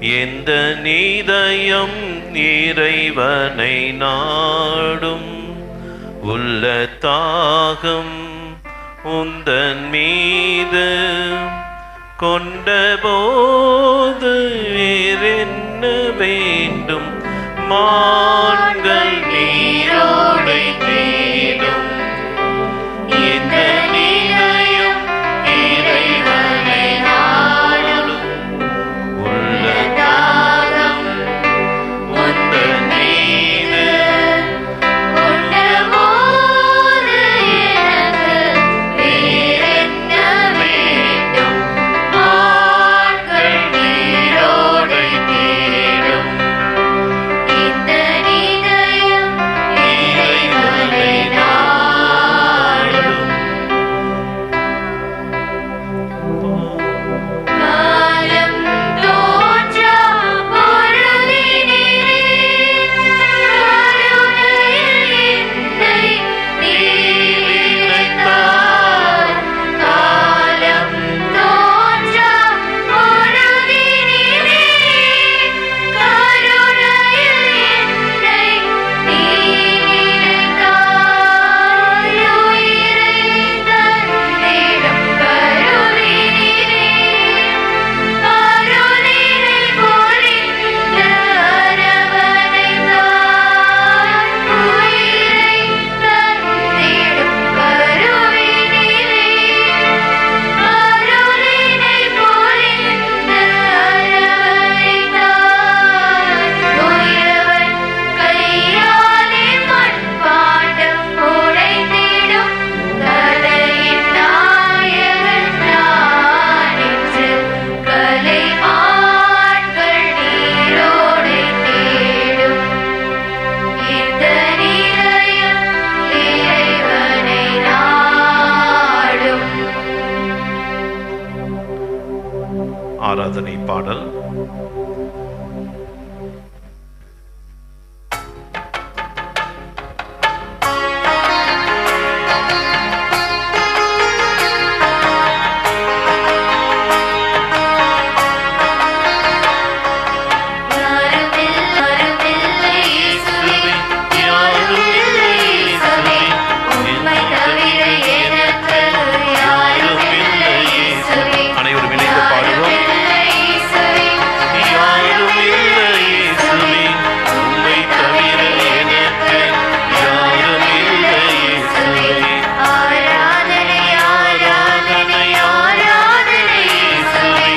எந்த நீதயம் இறைவனை நாடும் உள்ள தாகம் உந்தன் மீது கொண்ட போது வேறென்ன வேண்டும்? மான்கள் நீரோடை தேடும் எந்த நீதயம் இறைவனை நாடும் உள்ள தாகம் உந்தன் மீது கொண்ட போது எனக்கு வேறென்ன வேண்டும்? மான்கள் நீரோடை தேடும் இந்த நீதயம் இறைவனை நாடும். காலம் தோன்றா பொழுதினிலே கருணையில் என்னை நீ நினைத்தாய். காலம் தோன்றா பொழுதினிலே கருணையில் என்னை நீ நினைத்தாய். உயிரை தந்திடும் கருவினிலே அருளினை பொழிந்து அரவணைத்தாய். உயிரை தந்திடும் கருவினிலே அருளினை பொழிந்து அரவணைத்தாய். உயர்வன் கையாலே மண்பாண்டம் உடைத்திடும் கலையின் நாயகன் நான் என்று கலைமான்கள் நீரோடை தேடும் இந்த நீதயம் இறைவனை நாடும். ஆராதனை பாடல். யாருமில்லை இயேசுவே, யாருமில்லை இயேசுவே, உம்மை தவிர எனக்கு யாருமில்லை இயேசுவே. அனைவரும் இணைந்து பாடுவோம். யாருமில்லை இயேசுவே, யாரும் இல்லை இயேசுவே, உம்மை தவிர எனக்கு யாரும் இல்லை இயேசுவே. ஆராதனை ஆராதனை ஆராதனை இயேசுவே,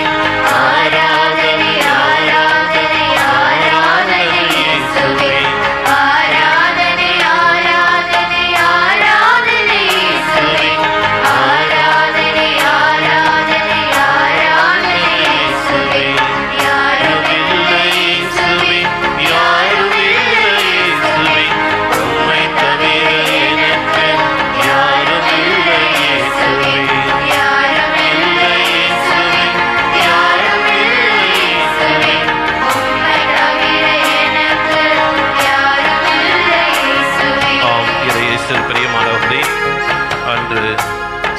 ஆராதனை ஆராதனை ஆராதனை இயேசுவே, ஆராதனை ஆராதனை ஆராதனை இயேசுவே, ஆராதனை ஆராதனை ஆராதனை இயேசுவே. யாருமில்லை இயேசுவே, யாருமில்லை இயேசுவே, உம்மை தவிர எனக்கு யாரும் இல்லை இயேசுவே. யாருமில்லை இயேசுவே, யாருமில்லை இயேசுவே, உம்மை தவிர எனக்கு யாருமில்லை இயேசுவே. ஆம், இறையேசுவில் பிரியமானவர்களே, அன்று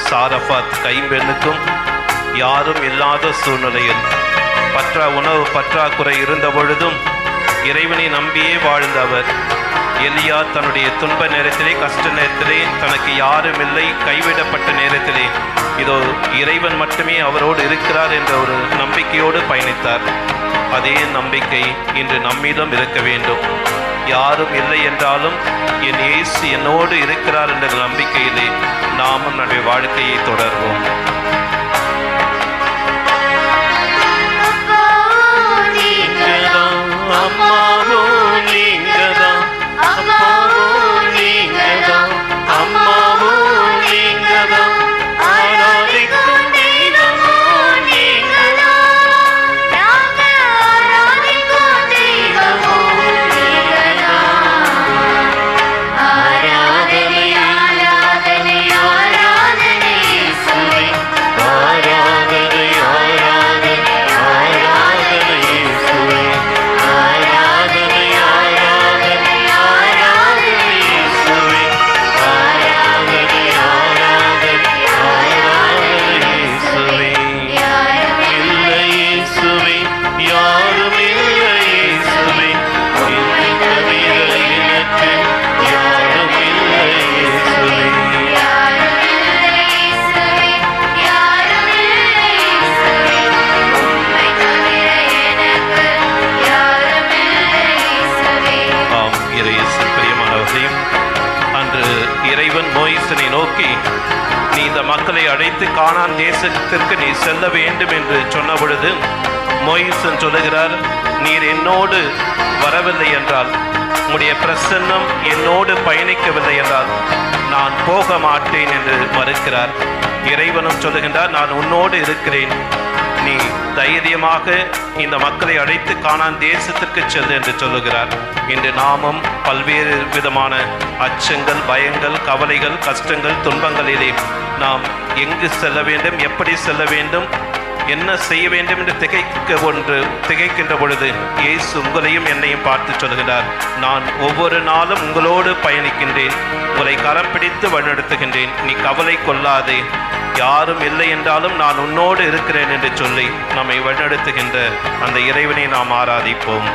சாரபாத் கைம்பெண்ணுக்கும் யாரும் இல்லாத சூழ்நிலையில் உணவு பற்றாக்குறை இருந்த பொழுதும் இறைவனை நம்பியே வாழ்ந்தவர். எலியா தன்னுடைய துன்ப நேரத்திலே, கஷ்ட நேரத்திலே, தனக்கு யாரும் இல்லை, கைவிடப்பட்ட நேரத்திலே இதோ இறைவன் மட்டுமே அவரோடு இருக்கிறார் என்ற ஒரு நம்பிக்கையோடு பயணித்தார். அதே நம்பிக்கை இன்று நம்மிடம் இருக்க வேண்டும். யாரும் இல்லை என்றாலும் என் இயேசு என்னோடு இருக்கிறார் என்ற நம்பிக்கையிலே நாமும் நம்முடைய வாழ்க்கையை தொடர்வோம். அம்மாவோ நீங்கதான், அப்பாவோ நீங்கதான், அம்மாவோ நீங்கதான், ஆராதிக்கும் தெய்வமோ நீங்கதான், நாங்கள் ஆராதிக்கும் தெய்வமோ நீங்கதான். ஆராதனை ஆராதனை ஆராதனை இயேசுவே, அழைத்து கானான் தேசத்திற்கு நீ செல்ல வேண்டும் என்று சொன்ன பொழுது மோயிசன் சொல்லுகிறார், நீர் என்னோடு வரவில்லை என்றால், உம்முடைய பிரசன்னம் என்னோடு பயணிக்கவில்லை என்றால் நான் போக மாட்டேன் என்று மறுக்கிறார். இறைவனும் சொல்லுகின்றார், நான் உன்னோடு இருக்கிறேன், நீ தைரியமாக இந்த மக்களை அழைத்து கானான் தேசத்திற்கு செல் என்று சொல்லுகிறார். இன்று நாமும் பல்வேறு விதமான அச்சங்கள், பயங்கள், கவலைகள், கஷ்டங்கள், துன்பங்களிலே நாம் எங்கு செல்ல வேண்டும், எப்படி செல்ல வேண்டும், என்ன செய்ய வேண்டும் என்று திகைக்கின்ற பொழுது இயேசு உங்களையும் என்னையும் பார்த்து சொல்கிறார், நான் ஒவ்வொரு நாளும் உங்களோடு பயணிக்கின்றேன், உங்களை கரம் பிடித்து வழிநடத்துகின்றேன், நீ கவலை கொள்ளாதே, யாரும் இல்லை என்றாலும் நான் உன்னோடு இருக்கிறேன் என்று சொல்லி நம்மை வழிநடத்துகின்ற அந்த இறைவனை நாம் ஆராதிப்போம்.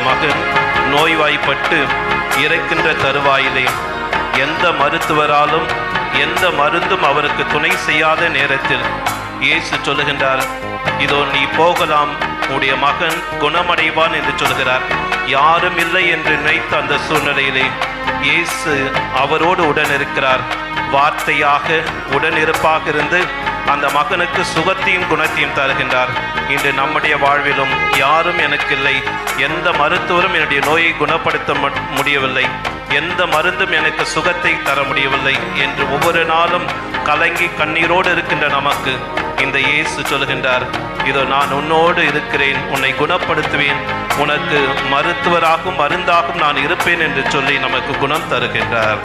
மகன் நோய்வாய்ப்பட்டு இறக்கின்ற தருவாயிலே எந்த மருத்துவராலும் எந்த மருந்தும் அவருக்கு துணை செய்யாத நேரத்தில் இயேசு சொல்லுகின்றார், இதோ நீ போகலாம், உடைய மகன் குணமடைவான் என்று சொல்கிறார். யாரும் இல்லை என்று நினைத்த அந்த சூழ்நிலையிலே இயேசு அவரோடு உடன் இருக்கிறார். வார்த்தையாக உடனிருப்பாக இருந்து அந்த மகனுக்கு சுகத்தையும் குணத்தையும் தருகின்றார். இன்று நம்முடைய வாழ்விலும் யாரும் எனக்கு இல்லை, எந்த மருத்துவரும் என்னுடைய நோயை குணப்படுத்த முடியவில்லை, எந்த மருந்தும் எனக்கு சுகத்தை தர முடியவில்லை என்று ஒவ்வொரு நாளும் கலங்கி கண்ணீரோடு இருக்கின்ற நமக்கு இந்த இயேசு சொல்கின்றார், இதோ நான் உன்னோடு இருக்கிறேன், உன்னை குணப்படுத்துவேன், உனக்கு மருத்துவராகவும் மருந்தாகவும் நான் இருப்பேன் என்று சொல்லி நமக்கு குணம் தருகின்றார்.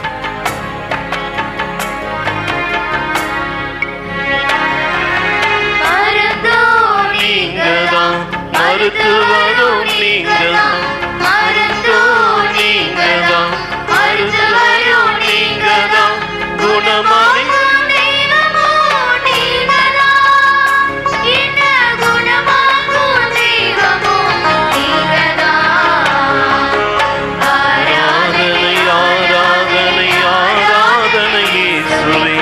மருத்துவரும் நீங்கதான், மருத்துவரும் நீங்கதான், மருத்துவரும் நீங்கதான், குணமாகும் தெய்வமும் நீங்கதான், என்ன குணமாகும் தெய்வமும் நீங்கதான். ஆராதனை ஆராதனை ஆராதனை இயேசுவே,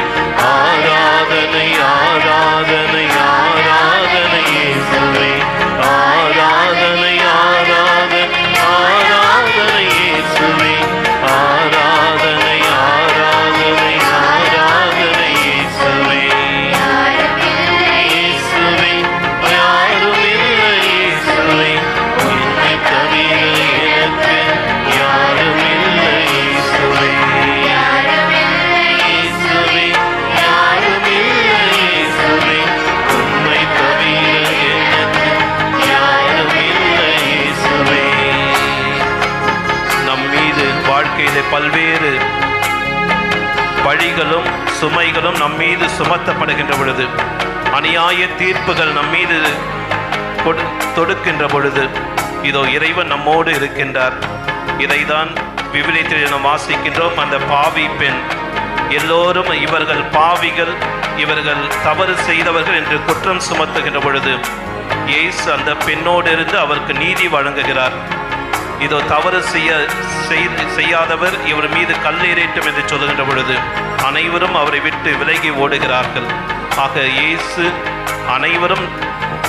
ஆராதனை ஆராதனை ஆராதனை இயேசுவே, ஆராதனை ஆராதனை ஆராதனை இயேசுவே, ஆராதனை ஆராதனை ஆராதனை இயேசுவே. இயேசுவே யாரும் இல்லை, இயேசுவே என்னை தவிர எனக்கு யாரும் இல்லை, இயேசுவே. இயேசுவே யாரும் இல்லை, இயேசுவே உம்மை தவிர எனக்கு யாரும் இல்லை, இயேசுவே. நம் மீது வாழ்க்கையிலே பல்வேறு பழிகளும் சுமைகளும் நம் மீது சுமத்தப்படுகின்ற பொழுது, அநியாய தீர்ப்புகள் நம் மீது தொடுக்கின்ற பொழுது, இதோ இறைவன் நம்மோடு இருக்கின்றார். இதைதான் விவிலியத்தில் நாம் வாசிக்கின்றோம். அந்த பாவி பெண், எல்லோரும் இவர்கள் பாவிகள், இவர்கள் தவறு செய்தவர்கள் என்று குற்றம் சுமத்துகின்ற பொழுது இயேசு அந்த பெண்ணோடு இருந்து அவருக்கு நீதி வழங்குகிறார். இதோ தவறு செய்யாதவர் இவர் மீது கல்லெறியட்டும் என்று சொல்லுகின்ற பொழுது அனைவரும் அவரை விட்டு விலகி ஓடுகிறார்கள். ஆக இயேசு அனைவரும்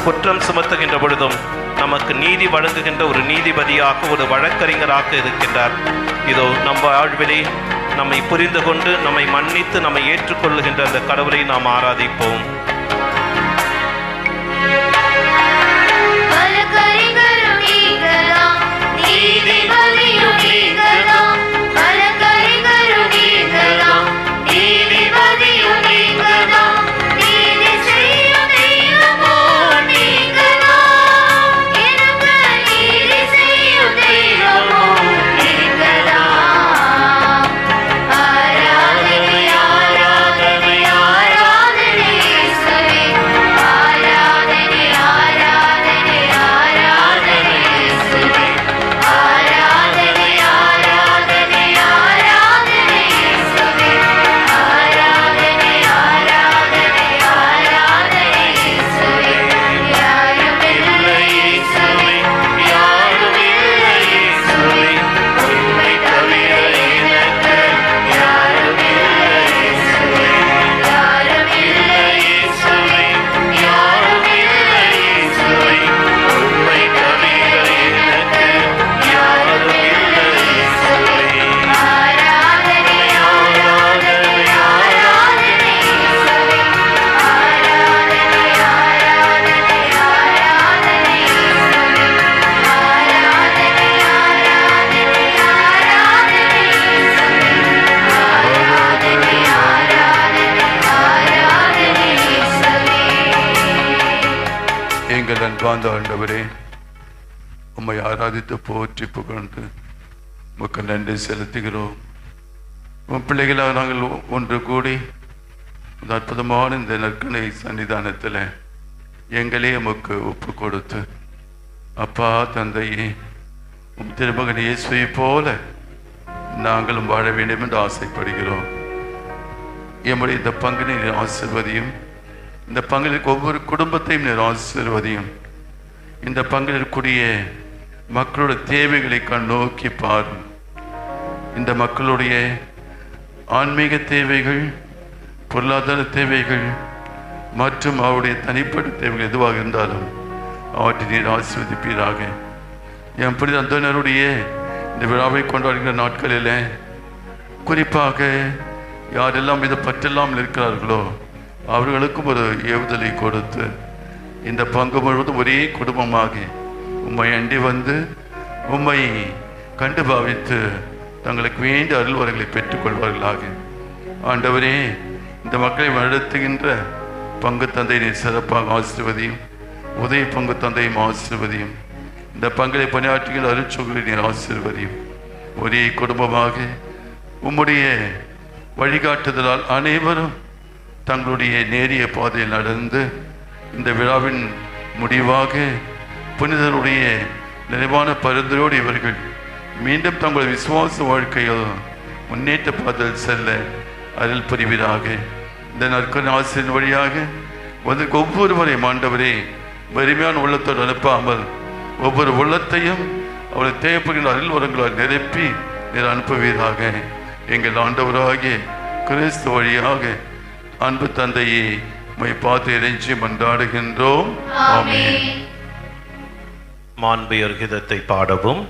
குற்றம் சுமத்துகின்ற பொழுதும் நமக்கு நீதி வழங்குகின்ற ஒரு நீதிபதியாக, ஒரு வழக்கறிஞராக இருக்கின்றார். இதோ நம் வாழ்விலே நம்மை புரிந்து கொண்டு நம்மை மன்னித்து நம்மை ஏற்றுக்கொள்ளுகின்ற அந்த கடவுளை நாம் ஆராதிப்போம். அன்பார்ந்த ஆண்டவரே, உம்மை ஆராதித்து போற்றி புகழ்ந்து உமக்கு நன்றி செலுத்துகிறோம். உன் பிள்ளைகளாக நாங்கள் ஒன்று கூடி இந்த அற்புதமான இந்த நற்கனை சன்னிதானத்தில் எங்களே உமக்கு ஒப்பு கொடுத்து, அப்பா தந்தையே, உம் திருமகன் இயேசுவை போல நாங்களும் வாழ வேண்டும் என்று ஆசைப்படுகிறோம். எம்முடைய இந்த பங்கினை நீர் ஆசீர்வதியும். இந்த பங்கில் ஒவ்வொரு குடும்பத்தையும் நீர் ஆசீர்வதியும். இந்த பங்கில் இருக்கக்கூடிய மக்களுடைய தேவைகளை கண்ணோக்கி பாரும். இந்த மக்களுடைய ஆன்மீக தேவைகள், பொருளாதார தேவைகள் மற்றும் அவருடைய தனிப்பட்ட தேவைகள் எதுவாக இருந்தாலும் அவற்றை நீர் ஆசீர்வதிப்பீராக. என் புனித அந்தோனியாருடைய இந்த விழாவை கொண்டாடுகிற நாட்களில் குறிப்பாக யாரெல்லாம் இதை பற்றெல்லாம் இருக்கிறார்களோ அவர்களுக்கும் ஒரு ஏவுதலை கொடுத்து இந்த பங்கு முழுவதும் ஒரே குடும்பமாக உம்மை அண்டி வந்து உம்மை கண்டு பாவித்து தங்களுக்கு வேண்டிய அருள்வரங்களை பெற்றுக்கொள்வார்களாக. ஆண்டவரே, இந்த மக்களை நடத்துகின்ற பங்கு தந்தையை சிறப்பாக ஆசீர்வதியும். உதவி பங்கு தந்தையும் ஆசீர்வதியும். இந்த பங்களை பணியாற்றுகின்ற அருட்சொல்லை நீர் ஆசீர்வதியும். ஒரே குடும்பமாக உம்முடைய வழிகாட்டுதலால் அனைவரும் தங்களுடைய நேரிய பாதையில் நடந்து இந்த விழாவின் முடிவாக புனிதருடைய நிறைவான பரிந்துரையோடு இவர்கள் மீண்டும் தங்களுடைய விசுவாச வாழ்க்கையில் முன்னேற்ற பாதையில் செல்ல அருள் புரிவீராக. இந்த நற்கருணை ஆசிரியர் வழியாக வந்து ஒவ்வொருவரையும் ஆண்டவரே வறுமையான உள்ளத்தோடு அனுப்பாமல் ஒவ்வொரு உள்ளத்தையும் அவரை தேவைப்படுகின்ற அருள் வரங்களால் நிரப்பி நீர் அனுப்புவீராக. எங்கள் ஆண்டவராகிய கிறிஸ்து வழியாக அன்பு தந்தையை உம்மை பார்த்து இறைஞ்சி மன்றாடுகின்றோம். ஆமென். மாண்புயர் கீதத்தை பாடவும்.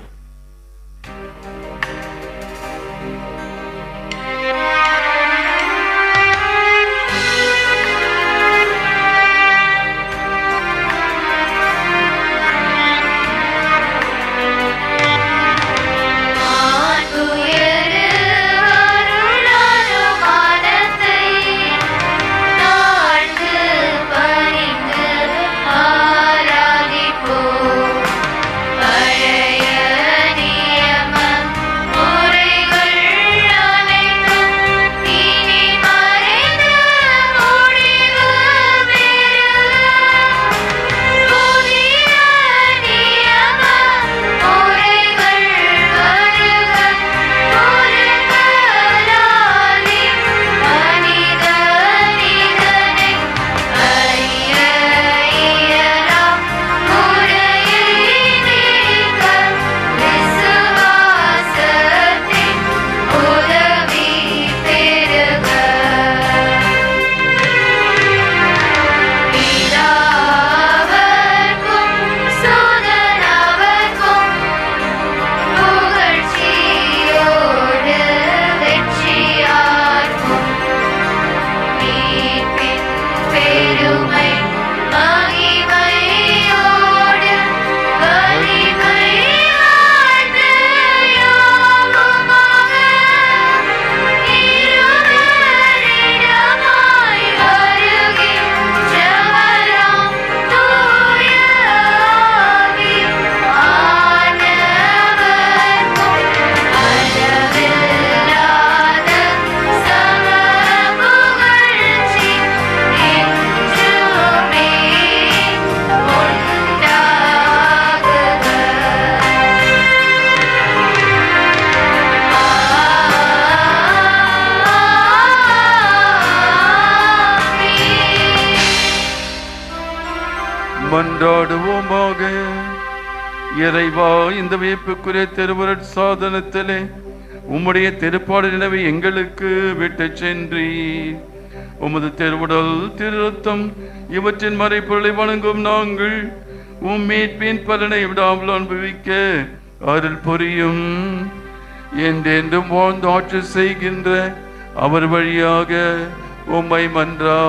மன்றாடுவோமாக. இறைவா, இந்த வியப்புக்குரிய திருவருட் சாதனத்திலே உம்முடைய திருப்பாடு நினைவை எங்களுக்கு விட்டு சென்றி உமது திருவுடல் திருத்தம் இவற்றின் மறைப்பொருளை வணங்கும் நாங்கள் உம் மீட்பின் பலனை விடாமல் அனுபவிக்க அருள் புரியும். என்றென்றும் வாழ்ந்து ஆட்சி செய்கின்ற அவர் வழியாக உம்மை மன்றாடுகிறோம்.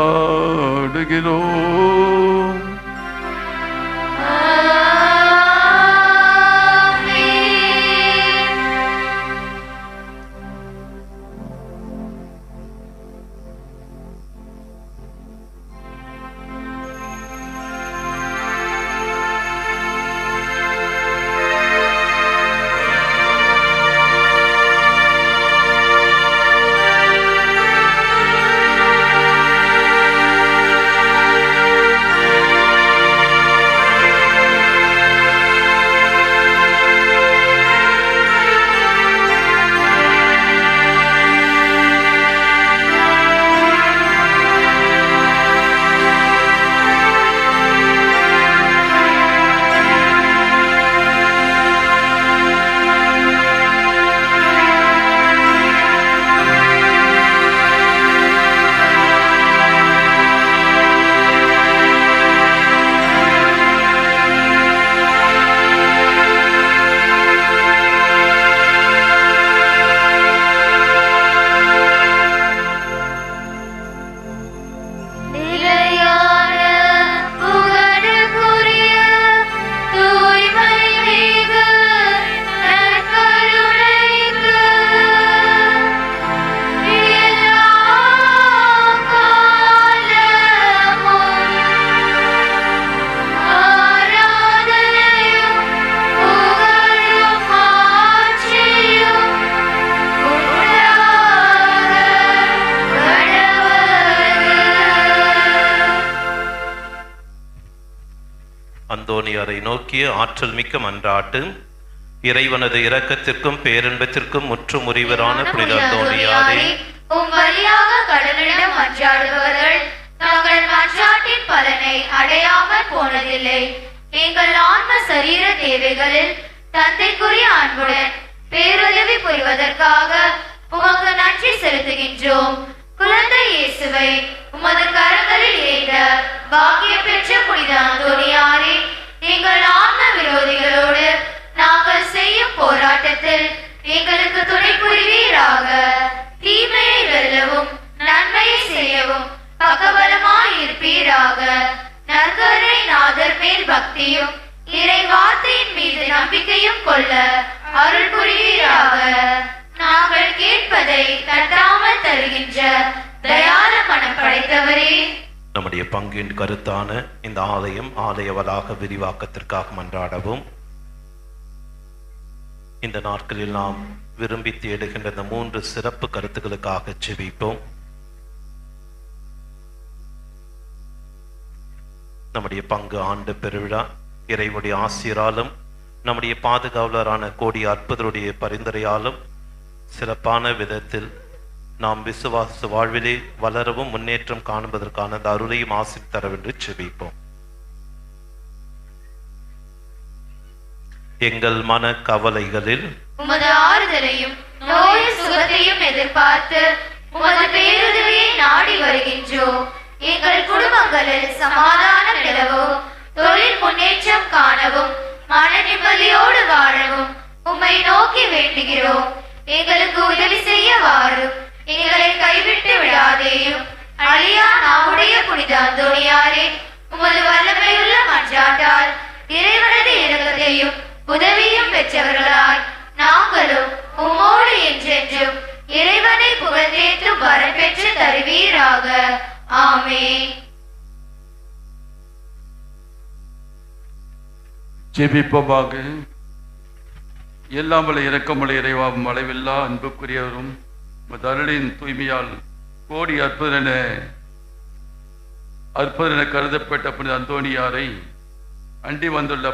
அந்தோணியாரை நோக்கிய ஆற்றல் மிக்க மன்றாட்டு. இறைவனது இரக்கத்திற்கும் பேரன்பத்திற்கும் முற்றும் உரிவரான புனித அந்தோணியாரே, உம் வழியாக கடவுளிடம் மன்றாடுபவர்கள் தங்கள் மன்றாட்டின் பலனை அடையாமல் போனதில்லை. எங்கள் ஆன்ம சரீர தேவைகளில் தந்தைக்குரிய அன்புடன் பேருதவி புரிவதற்காக உமக்கு நன்றி செலுத்துகின்றோம். குழந்தை இயேசுவை உமது கரங்களில் ஏந்த பாக்கியம் பெற்ற புனித அந்தோணியாரே, எங்கள் ஆன்ம விரோதிகளோடு நாங்கள் செய்யும் போராட்டத்தில் எங்களுக்கு துணை புரிவீராக. தீமையை வெல்லவும் நன்மையை செய்யவும் பக்கபலமாய் இருப்பீராக. நற்கருணை நாதர் மேல் பக்தியும் இறை வார்த்தையின் மீது நம்பிக்கையும் கொள்ள அருள் புரிவீராக. நாங்கள் கேட்பதை தட்டாமல் தருகின்ற தயால மனம் படைத்தவரே, நம்முடைய பங்கின் கருத்தான இந்த ஆலய வளாக விரிவாக்கத்திற்காக மன்றாடவும். இந்த நாட்களில் நாம் விரும்பி தேடுகின்ற இந்த 3 சிறப்பு கருத்துக்களுக்காக ஜெபிப்போம். நம்முடைய பங்கு ஆண்டு பெருவிழா இறைவனுடைய ஆசிராலும் நம்முடைய பாதுகாவலரான கோடி அற்புதருடைய பரிந்துரையாலும் சிறப்பான விதத்தில் நாம் விசுவாச வாழ்விலே வளரவும் முன்னேற்றம் காணுவதற்கான அந்த அருளையும் ஆசிர் தரவென்று ஜெபிப்போம். எங்கள் மன கவலைகளில் உமது ஆறுதலையும் நோய் சுகத்தையும் எதிர்பார்த்து உமது பேருதவியை நாடி வருகின்றோம். எங்கள் குடும்பங்களில் சமாதானம் நிலவும், தொழில் முன்னேற்றம் காணவும், மன நிம்மதியோடு வாழவும் உம்மை நோக்கி வேண்டுகிறோம். எங்களுக்கு உதவி செய்ய வாரும், எங்களை கைவிட்டு விடாதேயும். அழியா நாவுடைய புனித அந்தோணியாரே, உமது வல்லமையுள்ள மன்றாட்டால் இறைவனது இரக்கத்தையும் உதவியும் பெற்றவர்களாய் நாங்களும் உம்மோடு என்றென்றும் இறைவனை புகழ்ந்தேற்றும் வரம் பெற்று தருவீராக. ஆமென். ஜெபிப்போமாக. எல்லாம் வல்ல இரக்கமுள்ள இறைவாவும் அளவில்லா அன்புக்குரியவரும் அருளின் தூய்மையால் கோடி அற்புதன கருதப்பட்ட புனித அந்தோணியாரை அண்டி வந்துள்ள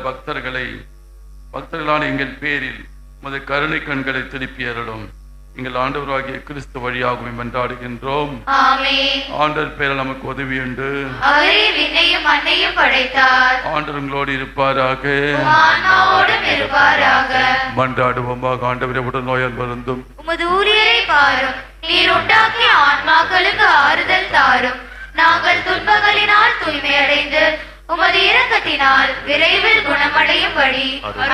பக்தர்களான எங்கள் பேரில் உமது கருணை கண்களை திருப்பி அருளும். எங்கள் ஆண்டவராகிய கிறிஸ்து வழியாகவும் மன்றாடுகின்றோம். ஆண்டவர் பேரில் நமக்கு உதவி உண்டு. ஆண்டவர் உங்களோடு இருப்பாராக. மன்றாடுவோமாக. ஆண்டவரை உடல் நோயால் வருந்தும் உமது ஊழியரை பாரும். நீர் உண்டாக்கிய ஆன்மாக்களுக்கு ஆறுதல் தாரும். நாங்கள் துன்பங்களினால் தூய்மையடைந்து உமது இரக்கத்தினால் விரைவில் குணமடையும்படி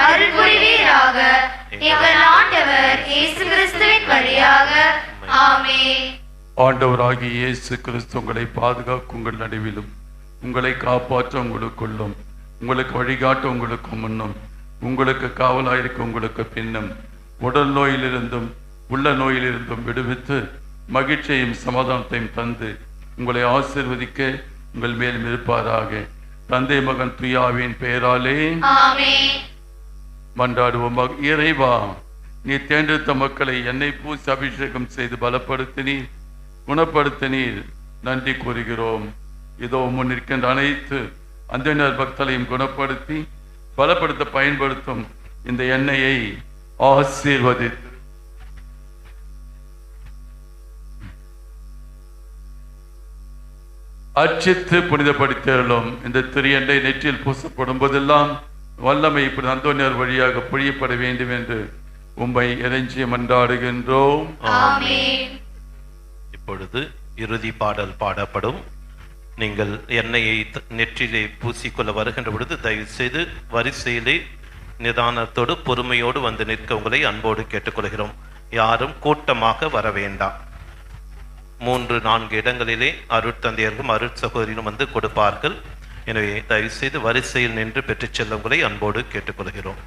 அருள் புரிவீராக. எங்கள் ஆண்டவர் இயேசு கிறிஸ்துவின் வழியாக. ஆமென். ஆண்டவராகிய இயேசு கிறிஸ்து உங்களை பாதுகாக்கும் உங்கள் நடுவிலும், உங்களை காப்பாற்ற உங்களுக்குள்ளும், உங்களுக்கு வழிகாட்ட உங்களுக்கு முன்னும், உங்களுக்கு காவலாயிருக்க உங்களுக்கு பின்னும், உடல் நோயிலிருந்தும் உள்ள நோயிலிருந்தும் விடுவித்து மகிழ்ச்சியையும் சமாதானத்தையும் தந்து உங்களை ஆசீர்வதிக்க உங்கள் மேலும் இருப்பாராக. தந்தை மகன் தூயாவின் பெயராலே மன்றாடுவோம். இறைவா, நீ தேர்ந்தெடுத்த மக்களை எண்ணெய் பூசி அபிஷேகம் செய்து பலப்படுத்தினீர், குணப்படுத்தினீர். நன்றி கூறுகிறோம். இதோ முன் இருக்கின்ற அனைத்து அந்தனர் பக்தர்களையும் குணப்படுத்தி பலப்படுத்த பயன்படுத்தும் இந்த எண்ணெயை ஆசீர்வதித்து அர்ச்சித்து புனிதப்படுத்தலும். இந்த திரியண்டை நெற்றியில் பூசப்படும் போதெல்லாம் வல்லமை இப்படி அந்தோனியார் வழியாக பொழியப்பட வேண்டும் என்று உம்மை இறைஞ்சி மன்றாடுகின்றோம். இப்பொழுது இறுதி பாடல் பாடப்படும். நீங்கள் எண்ணெயை நெற்றிலே பூசிக்கொள்ள வருகின்ற பொழுது தயவு செய்து வரிசையிலே நிதானத்தோடு பொறுமையோடு வந்து நிற்க உங்களை அன்போடு கேட்டுக்கொள்கிறோம். யாரும் கூட்டமாக வர வேண்டாம். 3-4 இடங்களிலே அருட்தந்தையர்களும் அருட்சகோதரியும் வந்து கொடுப்பார்கள். எனவே தயவு செய்து வரிசையில் நின்று பெற்றுச் செல்லுங்களை அன்போடு கேட்டுக்கொள்கிறோம்.